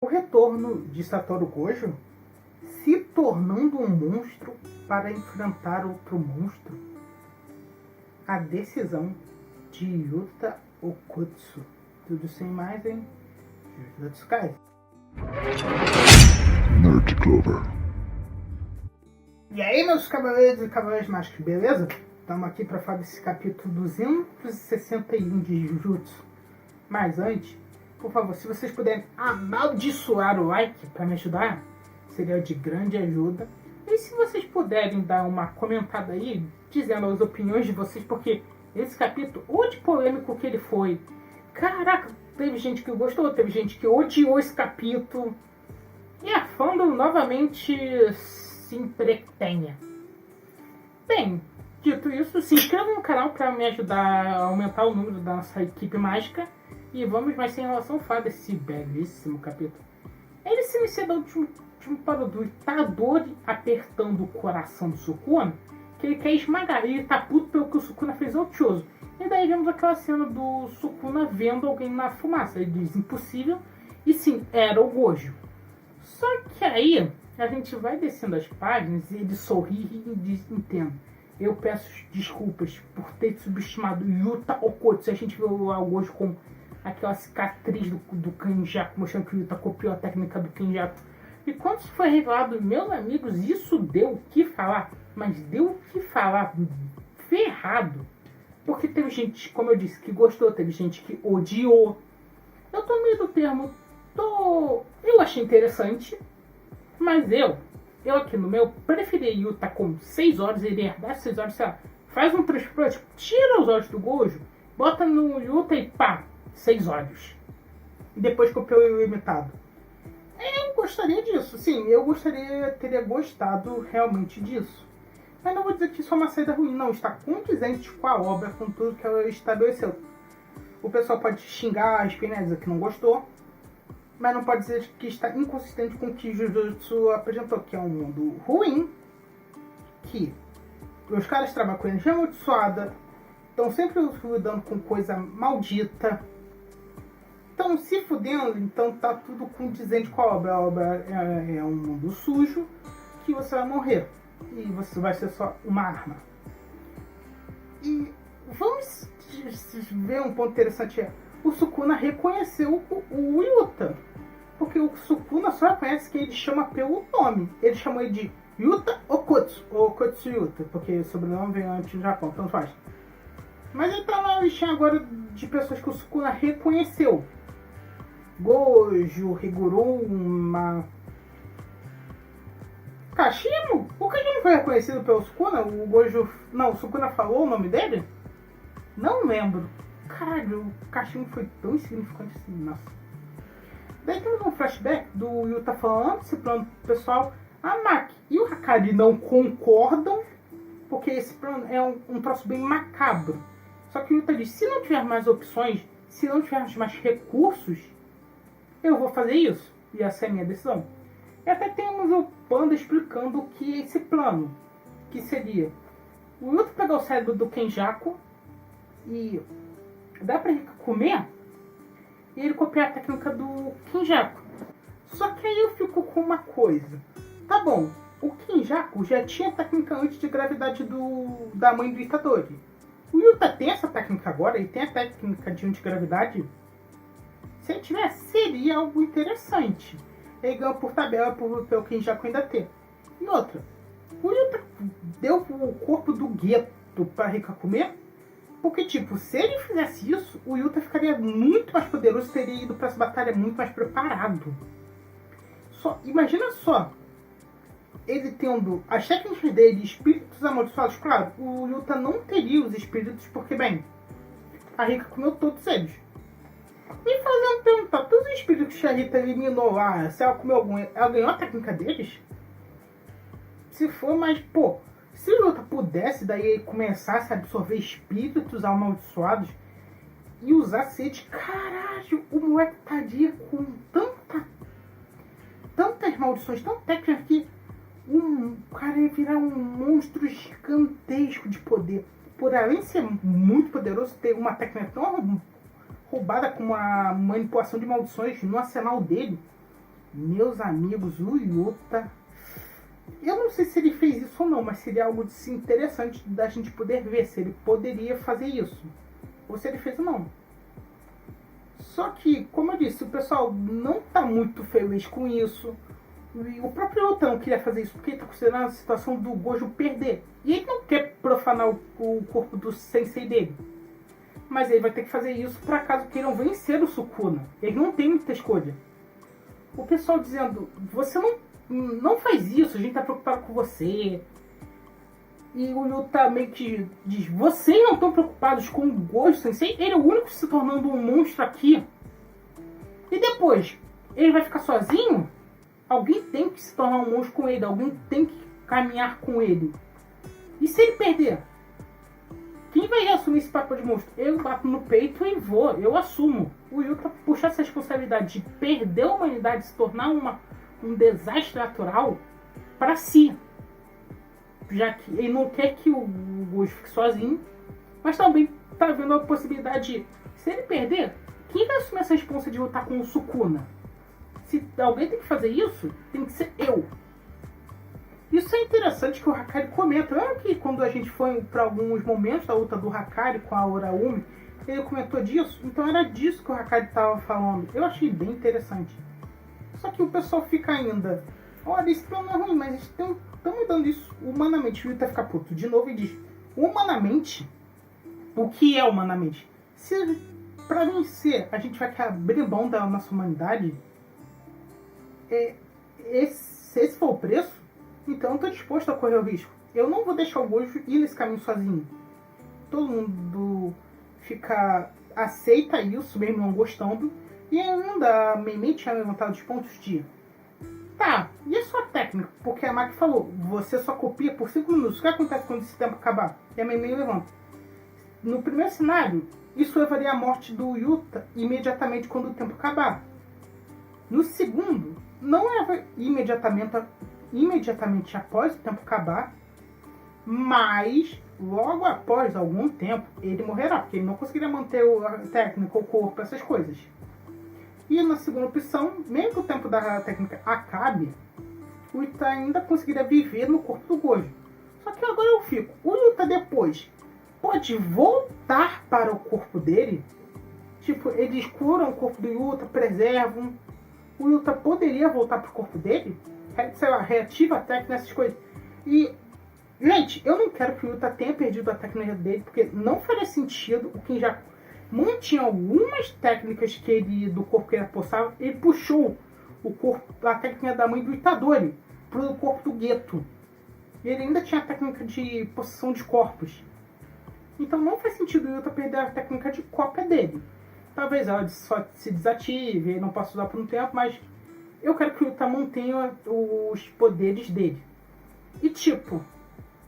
O retorno de Satoru Gojo se tornando um monstro para enfrentar outro monstro. A decisão de Yuta Okkotsu. Tudo sem mais em Jujutsu Kaisen. Nerd Clover. E aí, meus cavaleiros e cavaleiras mágicos, beleza? Estamos aqui para falar desse capítulo 261 de Jujutsu. Mas antes, por favor, se vocês puderem amaldiçoar o like para me ajudar, seria de grande ajuda. E se vocês puderem dar uma comentada aí, dizendo as opiniões de vocês, porque esse capítulo, o de polêmico que ele foi, caraca, teve gente que gostou, teve gente que odiou esse capítulo. E a fandom novamente se empretenha. Bem, dito isso, se inscreva no canal para me ajudar a aumentar o número da nossa equipe mágica. E vamos mais sem relação ao fato desse belíssimo capítulo. Ele se inicia da última para do Itadori apertando o coração do Sukuna, que ele quer esmagar. Ele tá puto pelo que o Sukuna fez ao Choso. E daí vemos aquela cena do Sukuna vendo alguém na fumaça. Ele diz impossível. E sim, era o Gojo. Só que aí a gente vai descendo as páginas e ele sorri e diz: entendo. Eu peço desculpas por ter subestimado Yuta Okkotsu. A gente vê o Gojo com aquela cicatriz do Kenjaku, mostrando que o Yuta copiou a técnica do Kenjaku. E quando isso foi revelado, meus amigos, isso deu o que falar. Mas deu o que falar ferrado. Porque teve gente, como eu disse, que gostou, teve gente que odiou. Eu tô meio do termo. Eu achei interessante. Mas eu aqui no meu, preferi Yuta com 6 horas, ele herdar 6 horas, sei lá, faz um transplante, tira os olhos do Gojo, bota no Yuta e pá, 6 olhos. E depois copiou o ilimitado. Eu gostaria disso, sim, teria gostado realmente disso. Mas não vou dizer que isso é uma saída ruim, não, está condizente com a obra, com tudo que ela estabeleceu. O pessoal pode xingar a Spinezza que não gostou, mas não pode dizer que está inconsistente com o que Jujutsu apresentou, que é um mundo ruim, que os caras trabalham com energia amaldiçoada, estão sempre lidando com coisa maldita, estão se fudendo, então tá tudo condizente com a obra. A obra é um mundo sujo, que você vai morrer, e você vai ser só uma arma. E vamos ver um ponto interessante, o Sukuna reconheceu o Yuta. Porque o Sukuna só reconhece que ele chama pelo nome. Ele chamou ele de Yuta Okkotsu, ou Okkotsu Yuta, porque o sobrenome vem antes do Japão, então faz. Mas ele tá na listinha agora de pessoas que o Sukuna reconheceu. Gojo, Higuruma, Kashimo? O Kashimo foi reconhecido pelo Sukuna? O Gojo... Não, o Sukuna falou o nome dele? Não lembro. Caralho, o Kashimo foi tão insignificante assim, nossa. Daí temos um flashback do Yuta falando, esse plano pessoal. A Maki e o Hakari não concordam, porque esse plano é um troço bem macabro. Só que o Yuta diz, se não tiver mais opções, se não tivermos mais recursos, eu vou fazer isso. E essa é a minha decisão. E até temos o Panda explicando o que é esse plano. Que seria o Yuta pegar o cérebro do Kenjaku e dá pra ele comer e ele copiar a técnica do Kenjaku. Só que aí eu fico com uma coisa. Tá bom, o Kenjaku já tinha a técnica antes de gravidade da mãe do Itadori. O Yuta tem essa técnica agora, ele tem a técnica de antigravidade. Se ele tivesse, seria algo interessante. Ele ganhou por tabela pelo Kenjaku ainda ter. E outra, o Yuta deu o corpo do Geto pra Rika comer. Porque, tipo, se ele fizesse isso, o Yuta ficaria muito mais poderoso e teria ido pra essa batalha muito mais preparado. Imagina só, ele tendo as técnicas dele, espíritos amaldiçoados, claro, o Yuta não teria os espíritos, porque, bem, a Rika comeu todos eles. E fazendo perguntar, todos os espíritos que a Rita eliminou lá, se ela comeu algum, ela ganhou a técnica deles? Se for, mas, pô, se o Yuta pudesse, daí ele começasse a absorver espíritos amaldiçoados e usasse eles, caralho, o moleque estaria com tantas maldições, tão técnicas que o cara ia virar um monstro gigantesco de poder. Por além de ser muito poderoso, ter uma técnica tão roubada como a manipulação de maldições no arsenal dele, Meus amigos, o Yuta... Eu não sei se ele fez isso ou não, mas seria algo interessante da gente poder ver se ele poderia fazer isso. Ou se ele fez ou não. Só que, como eu disse, o pessoal não tá muito feliz com isso. E o próprio Yuta não queria fazer isso porque ele tá considerando a situação do Gojo perder. E ele não quer profanar o corpo do sensei dele. Mas ele vai ter que fazer isso para caso queiram vencer o Sukuna. Ele não tem muita escolha. O pessoal dizendo, você não faz isso, a gente tá preocupado com você. E o Yuta meio que diz, vocês não estão preocupados com o Gojo Sensei? Ele é o único se tornando um monstro aqui. E depois, ele vai ficar sozinho? Alguém tem que se tornar um monstro com ele, alguém tem que caminhar com ele. E se ele perder? Quem vai assumir esse papel de monstro? Eu bato no peito e vou, eu assumo. O Yuta puxa essa responsabilidade de perder a humanidade, se tornar um desastre natural para si. Já que ele não quer que o Gojo fique sozinho, mas também tá vendo a possibilidade de, se ele perder, quem vai assumir essa responsabilidade de lutar com o Sukuna? Se alguém tem que fazer isso, tem que ser eu. Isso é interessante que o Hakari comenta. Lembra que quando a gente foi para alguns momentos da luta do Hakari com a Uraumi, ele comentou disso? Então era disso que o Hakari estava falando. Eu achei bem interessante. Só que o pessoal fica ainda... Olha, esse plano não é ruim, mas eles estão mudando isso humanamente. O Yuta fica puto de novo e diz... Humanamente? O que é humanamente? Se para vencer a gente vai abrir mão da nossa humanidade... Se esse for o preço, então eu estou disposto a correr o risco. Eu não vou deixar o Gojo ir nesse caminho sozinho. Todo mundo aceita isso, mesmo não gostando. E ainda a Meimei tinha levantado os pontos de... Tá, e a sua técnica? Porque a Maki falou, você só copia por 5 minutos. O que acontece quando esse tempo acabar? E a Meimei levanta. No primeiro cenário, isso levaria à morte do Yuta imediatamente quando o tempo acabar. No segundo, não leva imediatamente após o tempo acabar, mas logo após algum tempo ele morrerá, porque ele não conseguiria manter a técnica, o corpo, essas coisas. E na segunda opção, mesmo que o tempo da técnica acabe, o Yuta ainda conseguiria viver no corpo do Gojo. Só que agora eu fico, o Yuta depois pode voltar para o corpo dele? Tipo, eles curam o corpo do Yuta, preservam. O Yuta poderia voltar pro corpo dele? Sei lá, reativa a técnica, essas coisas. E, gente, eu não quero que o Yuta tenha perdido a técnica dele, porque não faria sentido. O Quem já mantinha algumas técnicas que ele, do corpo que ele apossava, ele puxou o corpo, a técnica da mãe do Itadori pro corpo do Geto. E ele ainda tinha a técnica de possessão de corpos. Então não faz sentido o Yuta perder a técnica de cópia dele. Talvez ela só se desative e não possa usar por um tempo, mas eu quero que o Yuta mantenha os poderes dele. E tipo,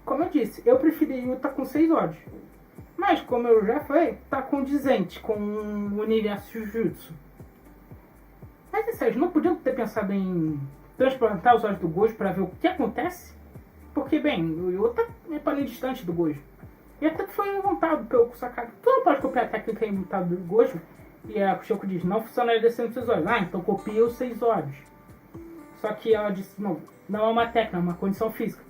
como eu disse, eu preferi o Yuta com 6 olhos. Mas como eu já falei, tá condizente com o universo Jujutsu. Mas é sério, não podiam ter pensado em transplantar os olhos do Gojo para ver o que acontece? Porque, bem, o Yuta é para distante do Gojo. E até que foi montado pelo Kusakage. Tu não pode copiar a técnica montada do Gojo. E a Kushoko diz, não funcionaria descendo 6 olhos. Ah, então copia os 6 olhos. Só que ela disse, não é uma técnica, é uma condição física.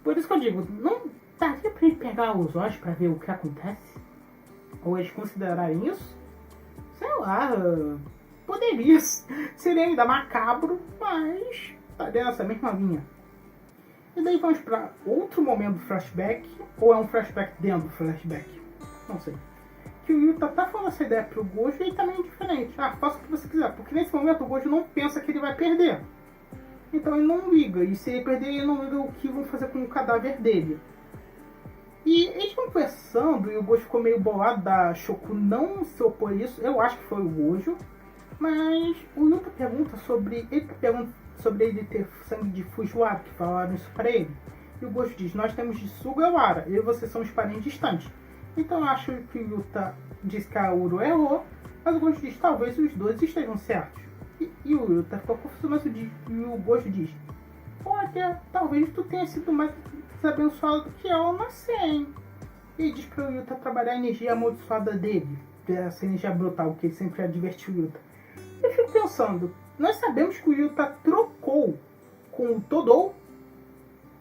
Por isso que eu digo, não daria pra ele pegar os olhos pra ver o que acontece? Ou eles considerarem isso? Sei lá, poderia. Seria ainda macabro, mas estaria nessa mesma linha. E daí vamos pra outro momento do flashback, ou é um flashback dentro do flashback? Não sei. Que o Yuta tá falando essa ideia pro Gojo e ele também é diferente. Ah, faça o que você quiser, porque nesse momento o Gojo não pensa que ele vai perder. Então ele não liga, e se ele perder, ele não liga o que vão fazer com o cadáver dele. E eles vão conversando e o Gojo ficou meio bolado da Shoko não se opor a isso. Eu acho que foi o Gojo. Mas o Yuta pergunta sobre ele ter sangue de Fujiwara, que falaram isso pra ele. E o Gojo diz, nós temos de Sugawara, eu e você somos parentes distantes. Então eu acho que o Yuta diz que a Uro errou, mas o Gojo diz, talvez os dois estejam certos. E o Yuta ficou confuso, mas o Gojo diz, olha, talvez tu tenha sido mais abençoado do que eu, não sei, hein? E diz para o Yuta trabalhar a energia amaldiçoada dele, essa energia brutal, que ele sempre advertiu o Yuta. Eu fico pensando, nós sabemos que o Yuta trocou com o Todou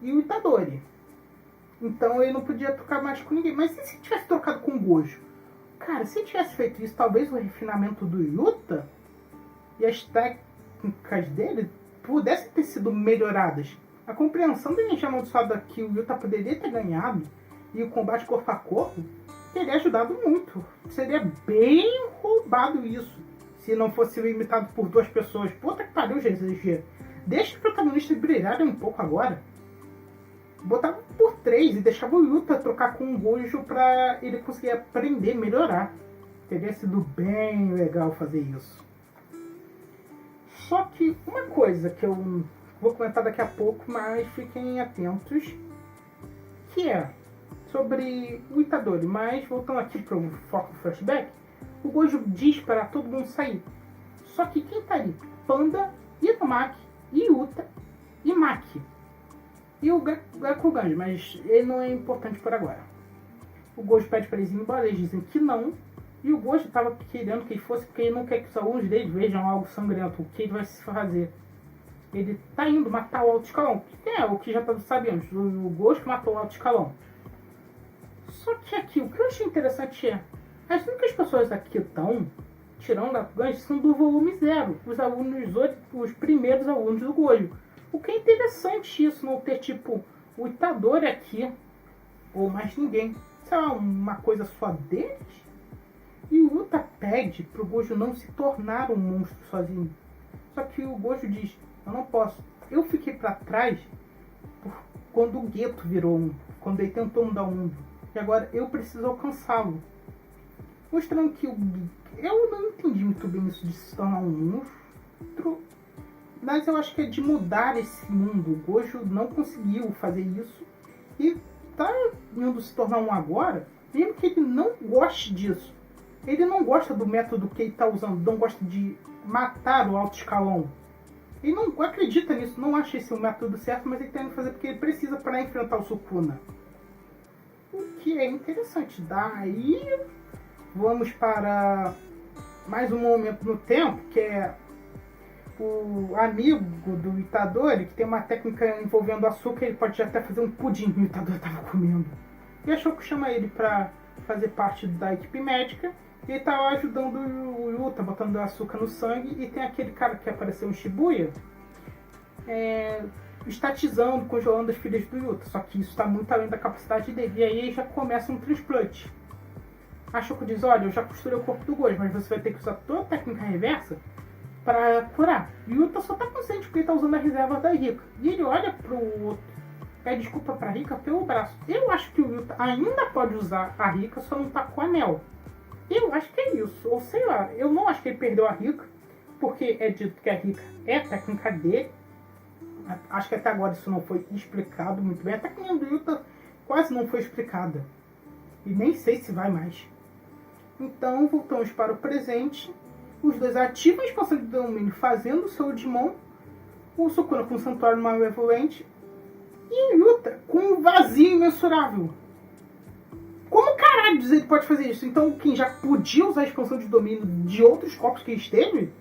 e o Itadori. Então ele não podia trocar mais com ninguém. Mas e se tivesse trocado com o Gojo? Cara, se tivesse feito isso, talvez o refinamento do Yuta e as técnicas dele pudessem ter sido melhoradas. A compreensão da energia amaldiçoada que o Yuta poderia ter ganhado e o combate corpo a corpo teria ajudado muito. Seria bem roubado isso se não fosse limitado por 2 pessoas. Puta que pariu, GZG. Deixa os protagonistas brilharem um pouco agora. Botava por 3 e deixava o Yuta trocar com o Gojo pra ele conseguir aprender, melhorar. Teria sido bem legal fazer isso. Só que uma coisa que eu vou comentar daqui a pouco, mas fiquem atentos, que é sobre o Itadori. Mas voltando aqui pro foco do flashback, o Gojo diz para todo mundo sair. Só que quem tá ali? Panda, Inumaki, Yuta e Maki. E o Gakugan, mas ele não é importante por agora. O Gojo pede para eles ir embora, eles dizem que não. E o Gojo estava querendo que ele fosse porque ele não quer que os alunos dele vejam algo sangrento. O que ele vai se fazer? Ele tá indo matar o alto escalão. É o que já todos sabemos. O Gojo que matou o alto escalão. Só que aqui, o que eu achei interessante é... as únicas pessoas aqui estão tirando a Gakugan são do volume 0. Os alunos, os primeiros alunos do Gojo. O que é interessante isso, não ter tipo o Itadori aqui, ou mais ninguém. Sei lá, uma coisa só deles? E o Yuta pede pro Gojo não se tornar um monstro sozinho. Só que o Gojo diz, eu não posso. Eu fiquei pra trás quando o Geto virou um, quando ele tentou mudar o mundo. E agora eu preciso alcançá-lo. Mostrando que eu não entendi muito bem isso de se tornar um monstro. Mas eu acho que é de mudar esse mundo. O Gojo não conseguiu fazer isso. E tá indo se tornar um agora, mesmo que ele não goste disso. Ele não gosta do método que ele está usando. Não gosta de matar o alto escalão. Ele não acredita nisso. Não acha esse o método certo, mas ele está indo fazer porque ele precisa para enfrentar o Sukuna. O que é interessante. Daí vamos para mais um momento no tempo, que é o amigo do Itadori, que tem uma técnica envolvendo açúcar, ele pode até fazer um pudim que o Itadori estava comendo. E a Shoko chama ele para fazer parte da equipe médica, e ele tá ajudando o Yuta, botando açúcar no sangue, e tem aquele cara que apareceu em Shibuya, estatizando, congelando as filhas do Yuta, só que isso está muito além da capacidade dele, e aí já começa um transplante. A Shoko diz, olha, eu já costurei o corpo do Gojo, mas você vai ter que usar toda a técnica reversa para curar. E o Yuta só tá consciente porque ele tá usando a reserva da Rika. E ele olha pro outro, pede desculpa pra Rika pelo braço. Eu acho que o Yuta ainda pode usar a Rika, só não tá com o anel. Eu acho que é isso. Ou sei lá, eu não acho que ele perdeu a Rika, porque é dito que a Rika é a técnica dele. Acho que até agora isso não foi explicado muito bem. A técnica do Yuta quase não foi explicada. E nem sei se vai mais. Então voltamos para o presente. Os dois ativam a expansão de domínio fazendo o seu Digimon, o Sukuna com o Santuário Malevolente e o Yuta com um vazio imensurável. Como caralho ele pode fazer isso? Então quem já podia usar a expansão de domínio de outros corpos que esteve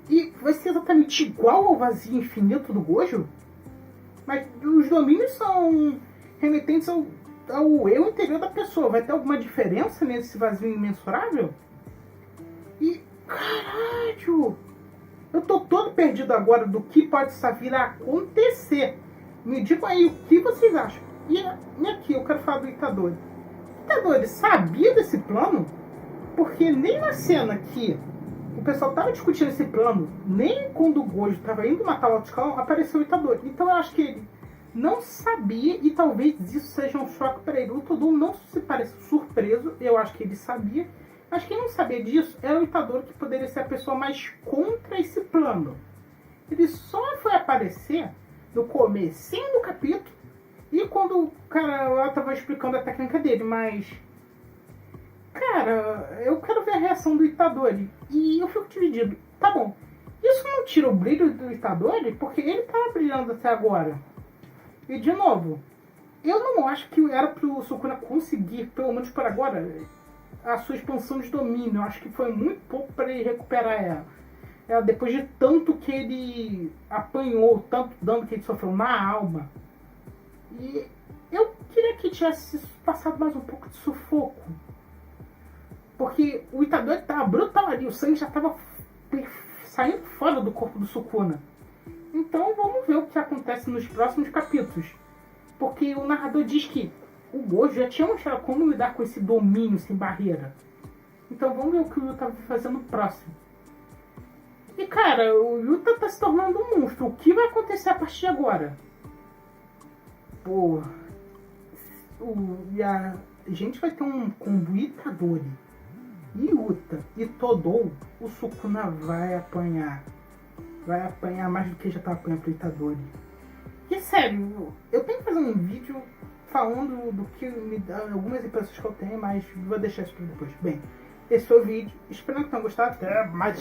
e vai ser exatamente igual ao vazio infinito do Gojo? Mas os domínios são remetentes ao eu interior da pessoa. Vai ter alguma diferença nesse vazio imensurável? E caralho! Eu tô todo perdido agora do que pode vir a acontecer. Me digam aí o que vocês acham. E aqui eu quero falar do Itadori. O Itadori sabia desse plano? Porque nem na cena que o pessoal tava discutindo esse plano, nem quando o Gojo tava indo matar o alto escalão, apareceu o Itadori. Então eu acho que ele não sabia e talvez isso seja um choque para ele. O Todou não se parece surpreso, eu acho que ele sabia. Mas quem não sabia disso era o Itadori, que poderia ser a pessoa mais contra esse plano. Ele só foi aparecer no comecinho do capítulo e quando o cara lá estava explicando a técnica dele, mas... cara, eu quero ver a reação do Itadori e eu fico dividido. Tá bom, isso não tira o brilho do Itadori, porque ele estava brilhando até agora. E de novo, eu não acho que era pro Sukuna conseguir, pelo menos por agora, a sua expansão de domínio. Eu acho que foi muito pouco para ele recuperar ela. depois de tanto que ele apanhou, tanto dano que ele sofreu na alma. E eu queria que tivesse passado mais um pouco de sufoco. Porque o Itadori estava brutal ali, o sangue já estava saindo fora do corpo do Sukuna. Então vamos ver o que acontece nos próximos capítulos. Porque o narrador diz que o Gojo já tinha mostrado como lidar com esse domínio sem barreira. Então vamos ver o que o Yuta vai fazer no próximo. E cara, o Yuta tá se tornando um monstro. O que vai acontecer a partir de agora? Pô, a gente vai ter um combo Itadori, Yuta e Todou. O Sukuna vai apanhar. Vai apanhar mais do que já tá apanhando pro Itadori. E sério, eu tenho que fazer um vídeo falando do que me dá algumas impressões que eu tenho, mas vou deixar isso para depois. Bem, esse foi o vídeo. Espero que tenham gostado. Até mais.